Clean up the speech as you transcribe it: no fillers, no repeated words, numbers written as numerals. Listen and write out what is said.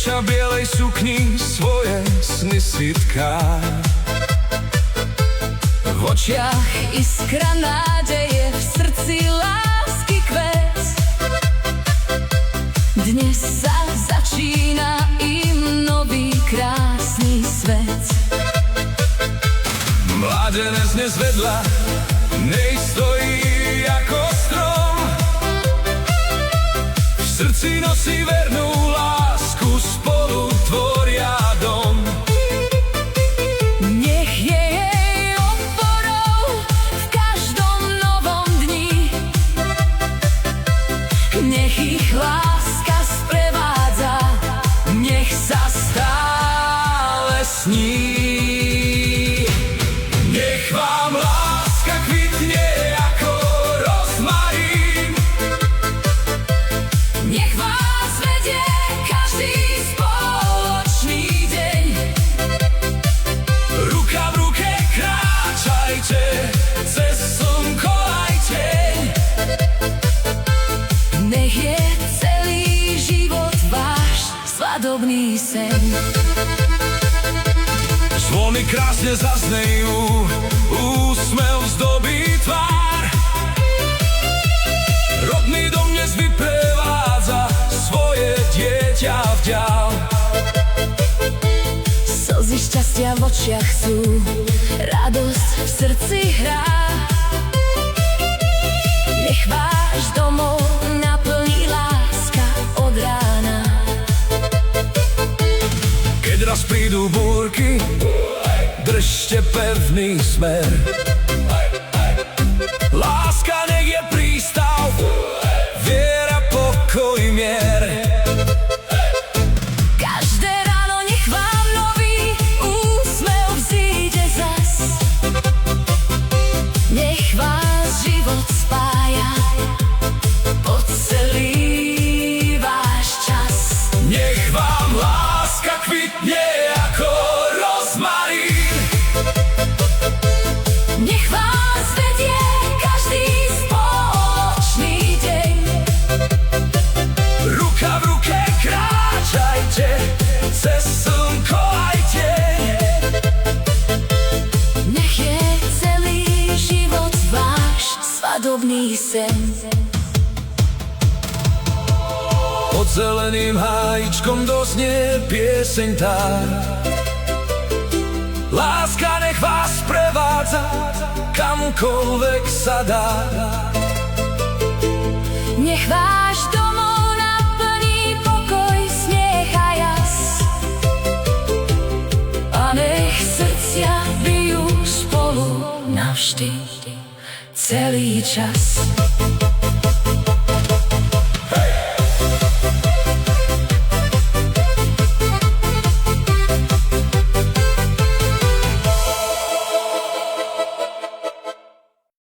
dievča v bielej sukni svoje sny si tká. V očiach iskra nádeje, v srdci lásky kvet. Dnes sa začína im nový krásny svet. Mládenec dnes vedľa nej stojí ako strom. V srdci nosí vernú lásku, spolu tvoria dom. Nech je jej oporou v každom novom dni. Nech ich láska sprevádza, nech sa stále sní. Nech vám láska kvitne ako rozmarín. Nech vás vedie každý spoločný deň. Ruka v ruke kráčajte, cez slnko aj teň. Nech je celý život váš svadobný sen. Zvony krásne zaznejú, úsmev zdobí tvár. Rodný dom dnes vyprevádza svoje dieťa vďal. Slzy šťastia v očiach sú, radosť v srdci hrá. Nech váš domov naplní láska od rána. Keď raz prídu búrky, držte pevný smer. Láska nech je prístav, viera, pokoj, mier. Každé ráno nech vám nový úsmev vzíde zas. Nech vás život spája po celý váš čas. Nech vám láska kvitne ako rozmarín. Nech vás vedie každý spoločný deň. Ruka v ruke kráčajte, cez slnko aj teň. Nech je celý život váš svadobný sen. Pod zeleným hájičkom doznie pieseň tá. Láska nech vás prevádza, kamkoľvek sa dá. Nech váš domov naplní pokoj, smiech a jas. A nech srdcia bijú spolu navždy celý čas.